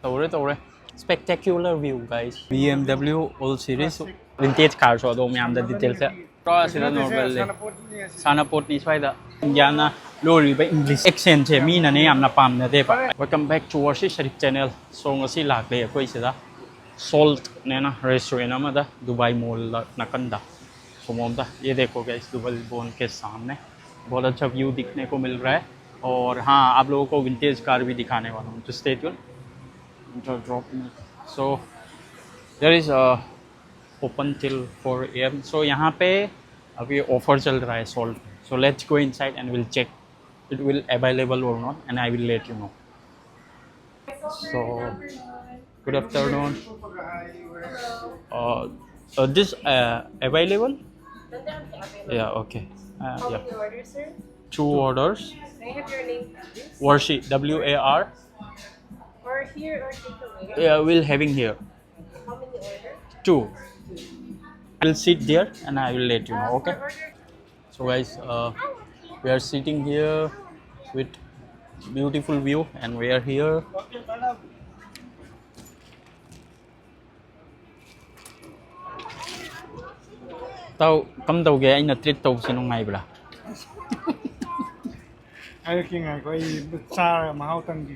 tore spectacular view guys. BMW all series vintage car so do myam da details pro sida normal le sanaport ni swai da indiana lori ba english accent che mi na ne yam na pam na de ba. Welcome back to our Sharif channel. So ngasi lak le koi sida salt ne na restaurant ama da Dubai Mall nakanda so mom da ये देखो guys Dubai bone के सामने बहुत अच्छा view दिखने को मिल रहा है और हाँ आप लोगों को विंटेज कार भी दिखाने वाला हूँ तो stay tune. So there is open till 4 AM. So यहाँ पे अभी ऑफर चल रहा है salt. So let's go inside and we'll check it will available or not and I will let you know. So good afternoon. This available? Yeah, okay. Yeah. 2 orders. May I have your name, please? Warshi, WAR. Or here or take away? Yeah, we'll having here. How many orders? 2. I'll sit there and I will let you know. Okay. Per order? So guys, we are sitting here with beautiful view and we are here. Tao cầm đầu ghé anh là treat tàu xin ông ngày bla. Ai kia ngày có ai xa mà hao tăng gì.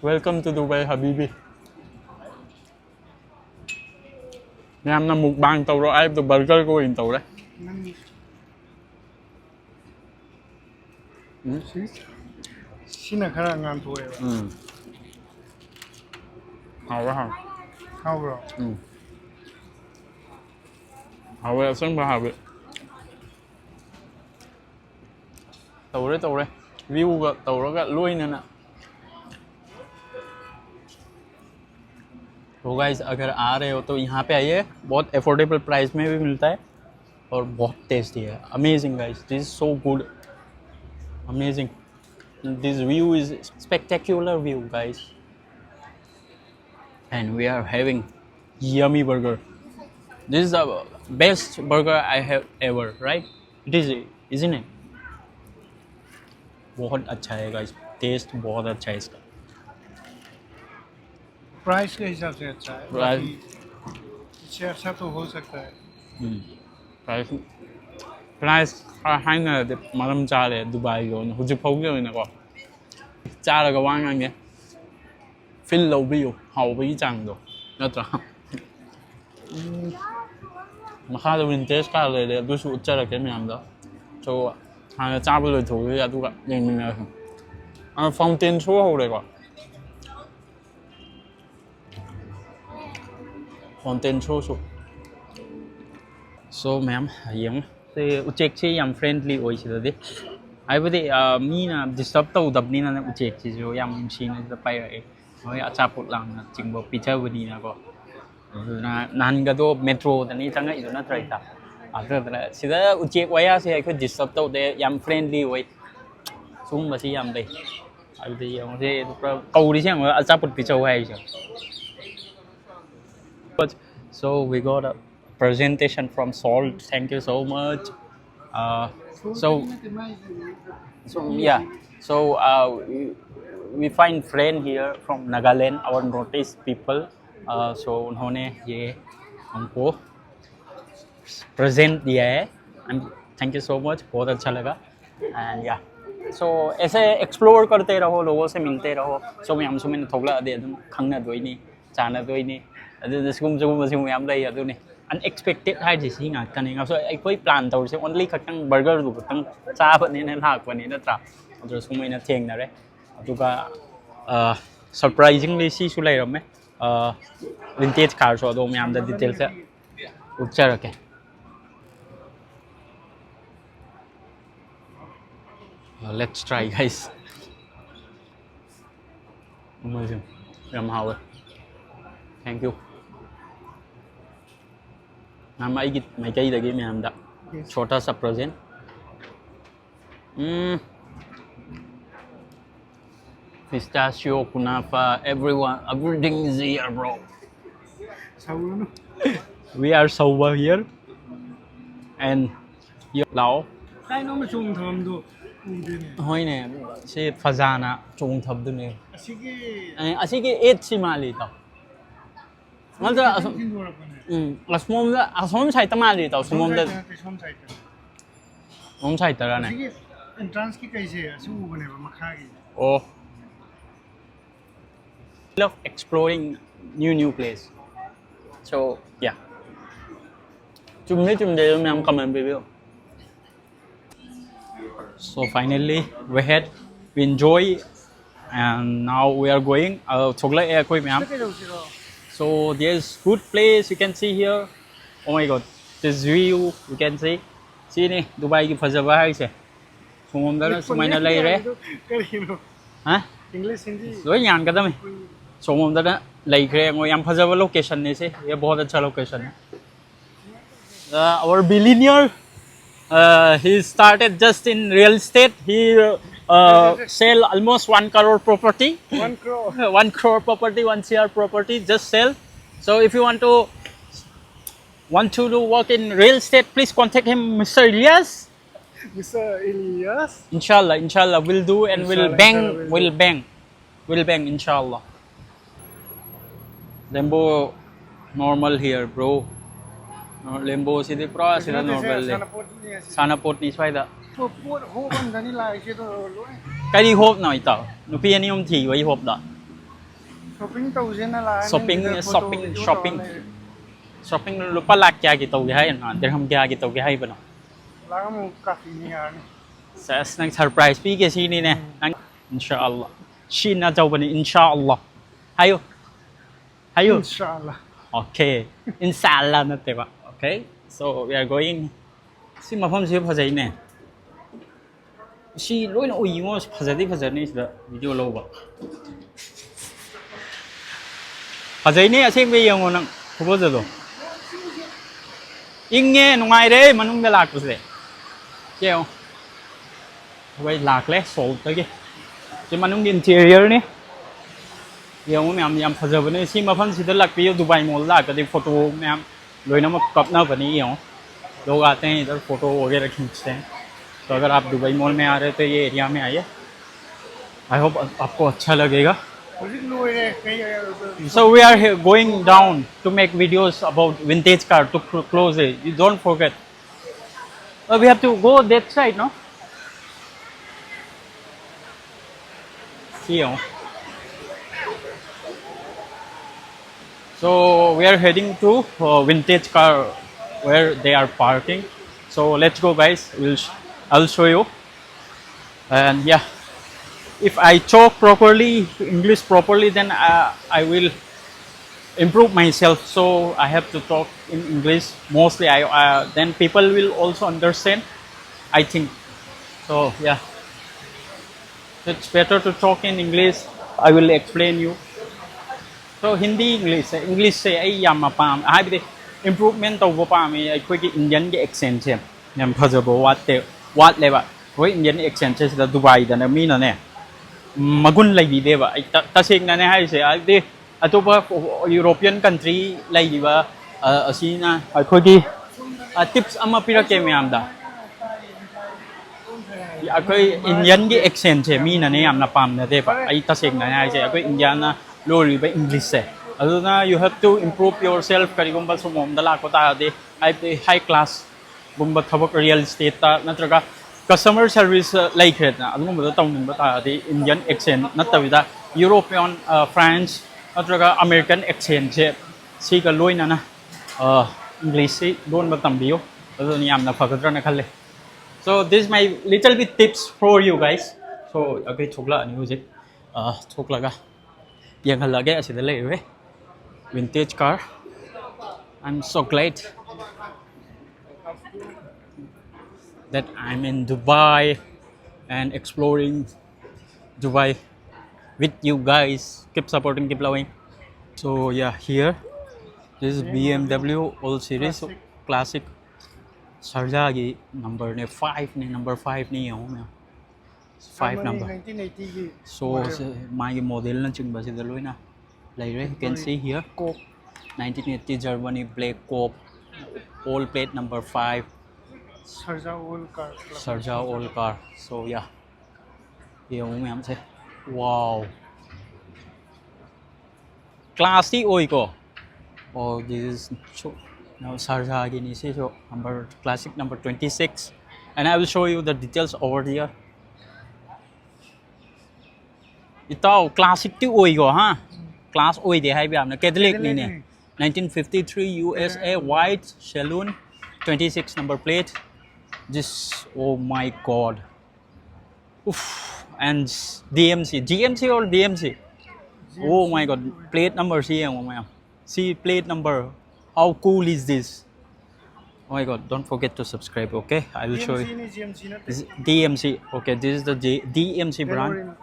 Welcome to Dubai Habibi. Nam là một bàn tàu rồi ai tàu burger của hình tàu đấy. Xin là khá là ngon thôi. Hào quá hào. Hao rồi. Hào về sân ba hào về. Tàu đấy. View का tàu đó का lui nữa nè. तो guys अगर आ रहे हो तो यहाँ पे आइए बहुत अफोर्डेबल प्राइस में भी मिलता है और बहुत टेस्टी है. Amazing guys this is so good amazing this view is spectacular view guys and we are having yummy burger. This is the best burger I have ever, right? It is, isn't it? बहुत अच्छा है guys test बहुत अच्छा है इसका. Price के हिसाब से अच्छा है. Price. इससे अच्छा तो हो सकता है. price hai người mà làm cha để Dubai rồi hồi chụp phóng rồi nè con cha là cái quán ăn nhé phim lâu view hầu với chẳng rồi nó trả mà khai là vintage cảเลยเลยดูสุดจะอะไรกันไม่ทำแล้วโชว์หาจ้าไปเลยถูกเลยอะดูกันยังมีอะไรฟังเต้นชั่วเลยกว่าฟังเต้นชั่วสุด so ma'am hiếm thì ucek chi yam friendly oi chi de ai bade mi na disturb tau dab ni na ucek chi jo yam chi na da pai ai hoi acha put lang na chingbo picture bani na ko na nan ga do metro da ni changa ido na trai ta adra sida ucek waya se ai ko disturb tau de yam friendly oi sung ma si yam dei ai bade yam se kau di siang acha put picture hai chi. So we got a presentation from Salt. Thank you so much. So yeah. So we find friend here from Nagaland, our Northeast people. So उन्होंने ये हमको present दिया है. Thank you so much. बहुत अच्छा लगा. And yeah. So ऐसे explore करते रहो, लोगों से मिलते रहो. So मैं हमसे मैंने थोड़ा दे दूँ, खाना दोई नहीं, चाना दोई नहीं. सिगुम याम लई अदुनी unexpected हाइजिसि ngakani so ai plan tawse only khatang burger du khatang chaabani na lakpani natra adu sumaina thengnare aduga surprisingly si su lairame vintage car so do myam da details utcharake. Let's try guys. Amazing. Yum how. Thank you. मैं कई लगे में हम छोटा सा present pistachio kunafa everything is here bro. We are sober here and you lao Cái nó mà trùng thơm thôi. ꯎꯗꯦꯅꯦ ꯍꯣꯏꯅꯦ ꯁꯤ ꯐꯖꯥꯅ ꯆꯣꯡꯊꯕꯗꯨꯅꯦ ꯑꯁꯤꯒꯤ ꯑꯁꯤꯒꯤ ꯑꯦꯠꯁꯤ ꯃꯥꯜꯂꯤ ꯏꯇꯥꯎ ꯅꯠꯇ꯭ꯔ ꯈꯤꯇꯪ ꯊꯤꯟꯗꯣꯔꯛꯄꯅꯦ ꯑꯁꯣꯝꯗ ꯑꯁꯣꯝ ꯁꯥꯏꯠꯇ ꯃꯥꯜꯂꯤ ꯏꯇꯥꯎ ꯁꯣꯝ ꯁꯣꯝꯗ ꯁꯥꯏꯠꯇ ꯅꯠꯇꯦ ꯁꯣꯝ ꯁꯥꯏꯠꯇ ꯁꯣꯝ ꯁꯥꯏꯠꯇꯔꯅꯦ ꯑꯁꯤꯒꯤ ꯑꯦꯟꯇ꯭ꯔꯥꯟꯁꯀꯤ ꯀꯩꯁꯦ ꯑꯁꯤ ꯎꯕꯅꯦꯕ ꯃꯈꯥꯒꯤ ꯑꯣ love exploring new place so yeah chumde ma'am comment review so finally we had we enjoy and now we are going chokla air koi ma'am ꯀꯩꯗꯧꯁꯤꯔꯣ so there's good place you can see here oh my god this view you can see see ni Dubai ki fazaba hai se somomda sumaina lai re ꯀꯔꯤꯅꯣ ha English Hindi loi nyan ka dam somomda lai kre ngo yam fazaba location ne se ye bahut acha location hai our billionaire he started just in real estate he sell almost 1 crore property 1 crore 1 crore property 1 CR property just sell so if you want to do work in real estate please contact him Mr. Ilyas Mr. Ilyas inshallah we'll do and Inshallah, we'll bang inshallah Lembo normal here bro Lembo sidi pro sida normal le sana port ni swaida ปวดหัวมันกันนี่ลายเชื่อตัวรู้ cái đi hộp nào tao nó pia ni om thi với hộp đó ช้อปปิ้งตู้เช่นอะไร shopping lupa lak kya ki tau hai na dirham kya ki tau hai bana แล้วก็มึงกาแฟนี่อ่ะ sa nang surprise pi ke si ni ne nang inshallah shin na jau bani inshallah hayo อินชาอัลลอฮ์ okay inshallah na te ba okay so we are going si ma pham si phajai ne si loi na ui ngo phajani da video lo ba phajai ne aseng be yang nang photo ja do ing nghe nungai de manung da lak se keo wai lak le so ta ki si manung interior ni yang ma'am याम फजबने सी मफम सिदा लग पियो Dubai mall ला कदे photo ma'am लोइना म कपना बनी यो लोग आते हैं इधर फोटो वगैरह खींचते हैं तो अगर आप दुबई मॉल में आ रहे तो ये एरिया में आइए आई होप आपको अच्छा लगेगा so we are here going down to make videos about vintage car to close it you don't forget we have to go that side no see So we are heading to vintage car where they are parking. So let's go, guys. I'll show you. And yeah, if I talk properly, English properly, then I will improve myself. So I have to talk in English mostly. Then people will also understand. I think. So yeah, it's better to talk in English. I will explain you. So Hindi English से आई याम palm high बिदे improvement तो वो palm है कोई की Indian के accent से याम फजबो वाट लेबा कोई Indian accent से दा दुबई दा मी ना ने मगुन लगी देबा तसेंग ना ने हाई से आई बिदे अतोपा European country लगी बा असी ना कोई की tips अमा पिरा के में आमदा कोई Indian के accent से मी ना ने याम ना पाम ना देबा आई तसेंग ना हाई से कोई Indian ना Lori by English se aduna you have to improve yourself karigumba sumom dala ko ta de high class gumba thabak real estate ta natraga customer service like red na adumba tawning ba ta de Indian accent natawida European French natraga American accent se si ka loina na English se don ba tambiyo adun yam na phagadra na khalle so this is my little bit tips for you guys so agai thokla ani huje thokla ga yang halage asida lewe vintage car I'm so glad that I'm in Dubai and exploring Dubai with you guys keep supporting keep loving so yeah here this is BMW all series classic sarja gi number ne 5 ne number 5 ni ho 5 number 1980 की so my model na chingba sida loina like you can see here cope 1980 Germany black coupe all plate number 5 Sarja old car. Sarja old car. So yeah. Here we am say. Wow. Classy oi ko. Oh, this is now Sarja again is so number classic number 26, and I will show you the details over here. Ito classic ti oi ko ha. Class oi de hai biam na Catholic ni ne. 1953 USA white saloon 26 number plate. This oh my god. Oof. And GMC or DMC? Oh my god, plate number here, see plate number. How cool is this? Oh my god, don't forget to subscribe, okay? I will show you. This is DMC, okay, this is the DMC brand.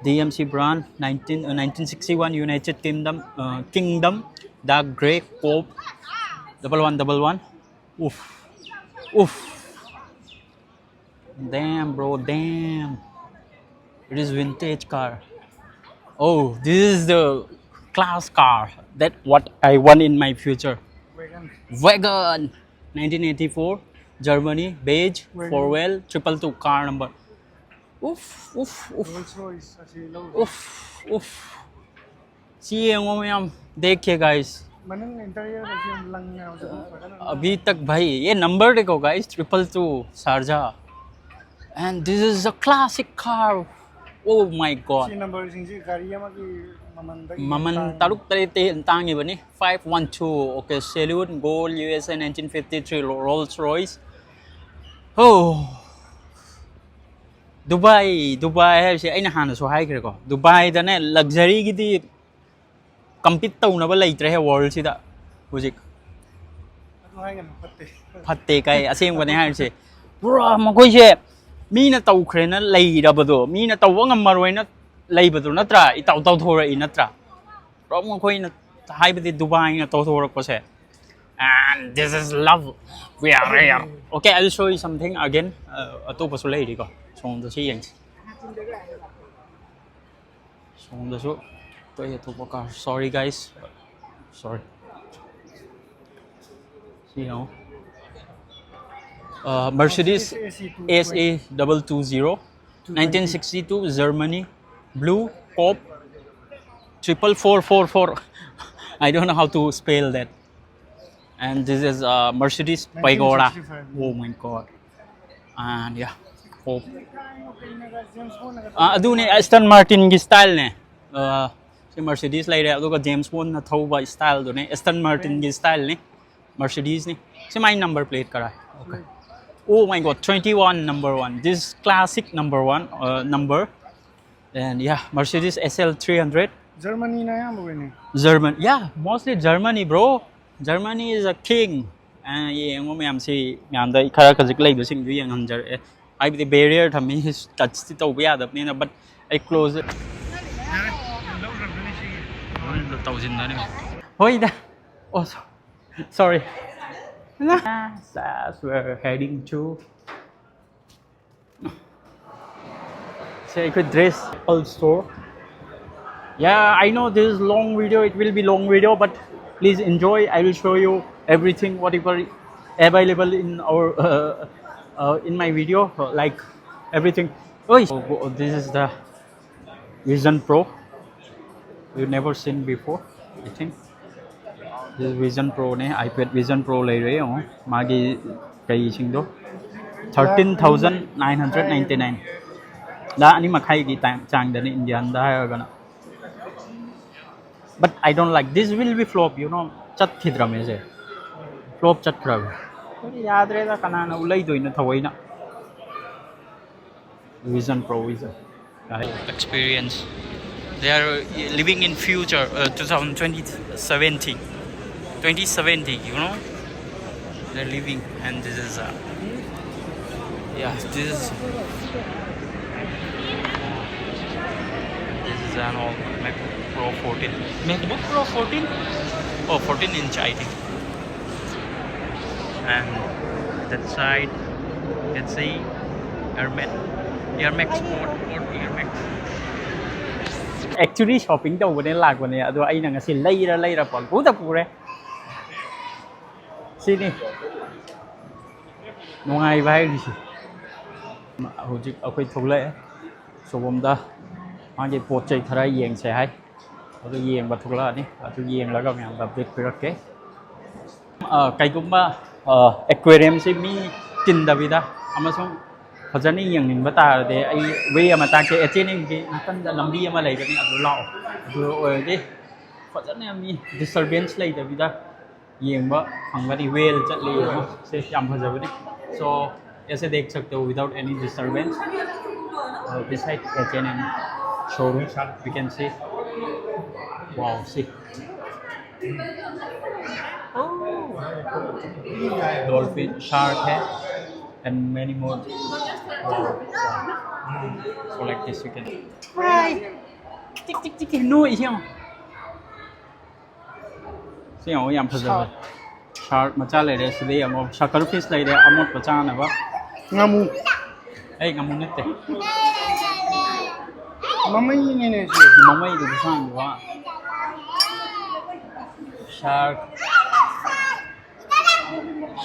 DMC brand, 1961 United Kingdom, dark grey, Cope, 1111. Oof, oof. Damn, bro, damn. It is vintage car. Oh, this is the class car. That what I want in my future. Wagon. 1984, Germany, beige, four-wheel, 222 car number. Oof, oof, oof. Rolls Royce. Oof, oof. See हम देखिए guys. Manang interior kasi lang nga अभी तक भाई ये number देखो guys 222 Sarja. And this is a classic car. Oh my god. si number sing gari ama ki Maman taruk tarite tangi bani 512 okay saloon gold USA 1953 Rolls Royce. Oh Dubai hai se aina hana so hai kre ko Dubai da ne luxury gi di compete tau na ba leitre he world si da hujik adu hai gan phatte kai asem ko ne hai se pura makoi se mi na tau khre na lei da bado mi na tau ngam maroi na lei bado natra I tau thora I natra ro makoi na hai ba di Dubai na tau thora ko se and this is love we are rare okay I'll show you something again atopa su lei di ko song da si yang song da su tôi atopa car sorry guys sorry see you Mercedes SA 220 1962 Germany blue Cope 44444 I don't know how to spell that and this is Mercedes Pagoda oh my god and yeah Cope adu ne Aston Martin gi style ne si Mercedes lai re aduga James Bond na thauba style do ne Aston Martin gi style ne Mercedes ni si my number plate kara okay oh my god 21 number 1 this classic number 1 number and yeah Mercedes SL 300 Germany na yan mo ni German yeah mostly Germany bro Germany is a king and yeah mo myam si myam da khara khajik lai sing du yang hanjar I the barrier thami touch ti tau ya da ni na but I close it 1000 na ni hoi da oh sorry as we're heading to say good dress Apple store yeah I know this is long video it will be long video but please enjoy I will show you everything whatever available in our in my video like everything oh this is the Vision Pro you've never seen before I think this is Vision Pro ne iPad Vision Pro lai rahe ho magi kai sing do 13999 da ani makhai gi chang da ni Indian da ha ga na but I don't like this will be flop you know chat khidra me se flop chat khra yaad re da kana na ulai doi na thawai na Vision Pro is a experience they are living in future 2070 you know they're living and this is yeah this is an old MacBook Pro 14 MacBook Pro 14 oh 14 inch I think and that side let's see Air Max Sport Air Max actually shopping đâu bữa nay lạc bữa nay ado ai nang sin lay ra pon pu ta pu re sini ꯅꯨꯡꯉꯥꯏꯕ ꯍꯥꯏꯔꯤꯁꯤ ꯍꯧꯖꯤꯛ ꯑꯩꯈꯣꯏ ꯊꯣꯛꯂꯛꯑꯦ ꯁꯣꯝꯗ ꯃꯥꯒꯤ ꯄꯣꯠ ꯆꯩ ꯈꯔ ꯌꯦꯡꯁꯦ ꯍꯥꯏ ꯑꯗꯨ ꯌꯦꯡꯕ ꯊꯣꯛꯂꯛꯑꯅꯤ ꯑꯗꯨ ꯌꯦꯡꯂꯒ ꯃꯌꯥꯝꯗ ꯑꯞꯗꯦꯠ ꯄꯤꯔꯛꯀꯦ ꯀꯩꯒꯨꯝꯕ ꯑꯦꯀ꯭ꯋꯦꯔꯤꯌꯝꯁꯤ ꯃꯤ ꯇꯤꯟꯗꯕꯤꯗ ꯑꯃꯁꯨꯡ ꯐꯖꯅ ꯌꯦꯡꯅꯤꯡꯕ ꯇꯥꯔꯗꯤ ꯑꯩ ꯋꯦ ꯑꯃ ꯇꯥꯛꯀꯦ HNMꯒꯤ ꯅꯥꯀꯟꯗ ꯂꯝꯕꯤ ꯑꯃ ꯂꯩꯒꯅꯤ ꯑꯗꯨ ꯂꯥꯛꯑꯣ ꯑꯗꯨ ꯑꯣꯏꯔꯗꯤ ꯐꯖꯅ ꯃꯤ disturbance ꯂꯩꯇꯕꯤꯗ yengba fangani whale chatli ho se yam phajabani so aise dekh sakte ho without any disturbance beside H&M showroom we can see wow see dolphin shark hai and many more wow, wow. So like this you can try tik tik tik no hiang se yam phajaba shark macha lere sidi amo sucker fish lere amot pacha na ba ngamu ei ngamu nette mamai ne ne ji mamai du sang wa shark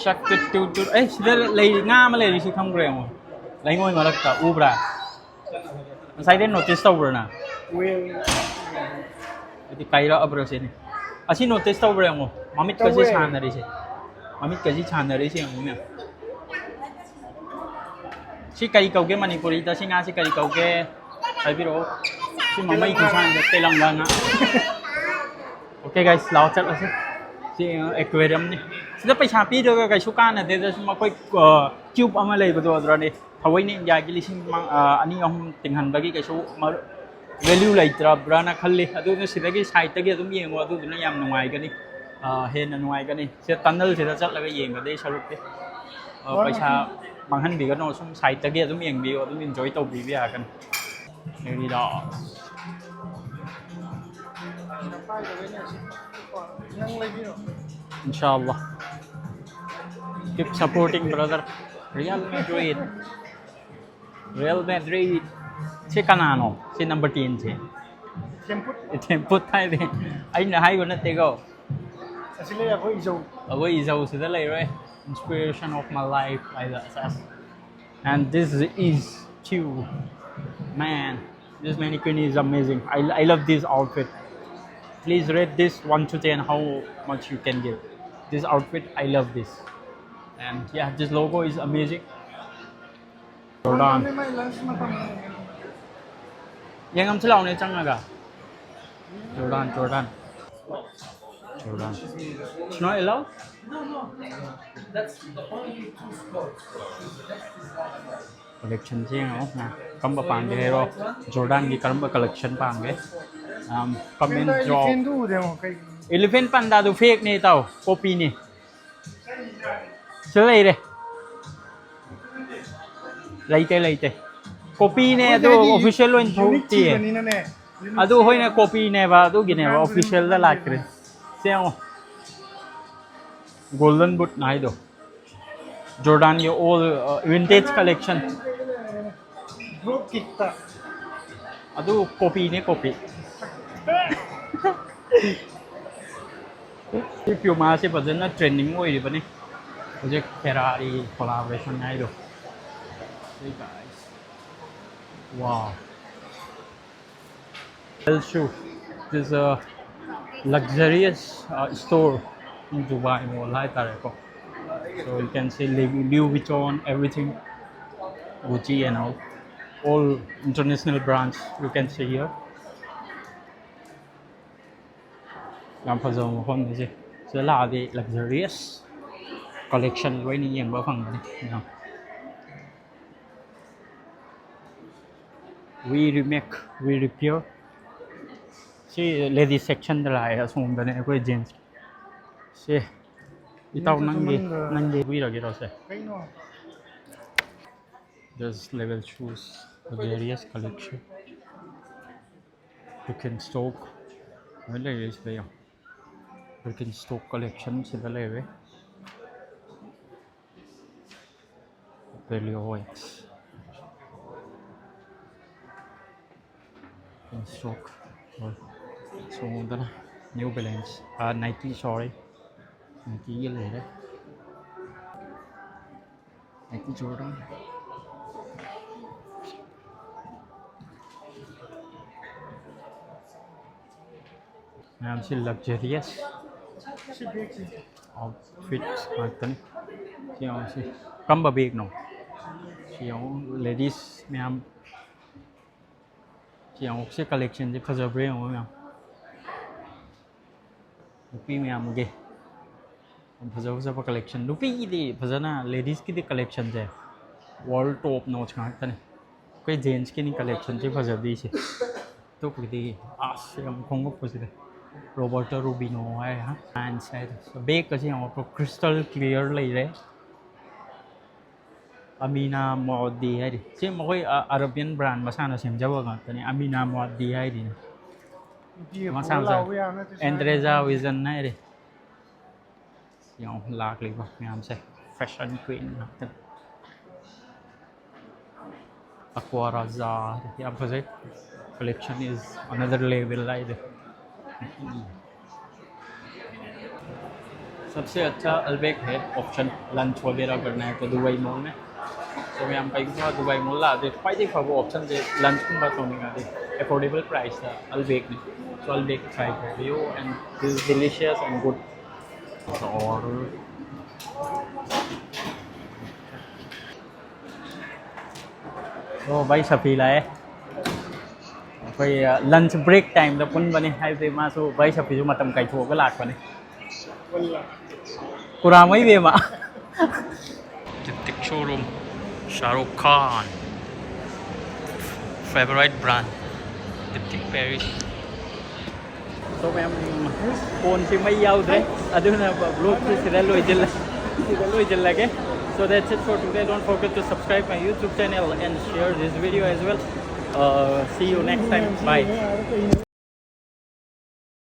shark tu ei sida lei nga ma lei si kham gre mo lai ngoi ma lakta ubra sai den notice tawra na well iti kaira abra se ni asi notice tawra mo mamit ka si san na ri se mamit ka si chan na ri se mo me si kai kau ke manipuri ta si nga si kai kau ke sai biro si mamai ku san de telang wa nga okay guys lao chat la se si aquarium ni sida paisa pi do ga su kan na de da ma koi cube ama lei ba do dra ni thawai ni india gi lising ani ahum tinghan ba gi kai su value lai tra brana khalli adu ne sida gi side ta gi adum yengo adu na yam nungai ga ni hen na nungai ga ni se tunnel se da chat la ga yeng ga de saruk te paisa manghan bi ga no sum side ta gi adum yeng bi adum enjoy to bi ya kan maybe da inshallah keep supporting brother Real Madrid Real Madrid si kanano si number 10 si temput thai de ai na hai gona te go asile ya away is out the lay right inspiration of my life like that and this is too man this mannequin is amazing I love this outfit please rate this 1 to 10 how much you can give this outfit I love this and yeah this logo is amazing Jordan yang am chalaw ne chang ga Jordan it's not allowed that's the only two sports collection che no na kamba pang ge ro Jordan gi kamba collection pang ge comment drop elephant panda du fake ne tau copy ni chale re laite copy ne adu official loin thau ti adu hoina copy ne ba adu gi ne ba official da lakre seo golden boot nai do Jordan your all vintage collection adu copy ne copy if you ma se bajana trending oi ri bani project Ferrari collaboration nai do hey guys wow I'll show this is a luxurious store in Dubai mall hai tare ko so you can see Louis Vuitton everything Gucci and all international brands you can see here yam phajong hon ni se se la de luxurious collection wai ni yeng ba phang ni we remake we repair see ladies section da lai asum da ne koi jeans se itau nangi we ra ge ro se there's level shoes various collection you can stock wala is there you can stock collection se da leve value whites in stock so then New Balance Nike sorry Nike le đấy Nike Jordan. Ma'am से luxurious outfits ngaktan siang si kamba big no siang ladies ma'am siang से collection से फजबरे हो ma'am nupi ma'am गे फजब फजब collection nupi दी फजना ladies की दी collection से wall top no ngaktan कोई gents की नहीं collection से फजब दी से तो कुछ आस हम खोंगो पोसिदे Roberto Rubino है हाँ and side so big का चीज़ हम crystal clear ले रहे Amina Modi है दी चीज़ मकोई Arabian brand मसाना सेम जब वहाँ तने Amina Modi है दी मसाना Andreza Vision है दी यहाँ लाख लिखो मैं हमसे fashion queen Aquaraza यहाँ पर collection is another level like that सबसे अच्छा अल्बेक है ऑप्शन लंच वगैरह करना है तो दुबई मॉल में तो मैं हम कहीं तो दुबई मॉल ला दे फायदे फाबो ऑप्शन दे लंच को बात होने का दे अफोर्डेबल प्राइस है अल्बेक में so अल्बेक ट्राई कर लियो and this delicious and good और तो भाई सफीला है कोई लंच ब्रेक टाइम द पुन बने हाई पे मासो भाई सफी जो मतम kai थो को लाट बने कुरा mai be ma Tik showroom Shahrukh Khan favorite brand Tik Paris so em phone thì mấy giàu đấy adu na blog thì sẽ lôi chân lại cái so that's it for today don't forget to subscribe my YouTube channel and share this video as well see you next time bye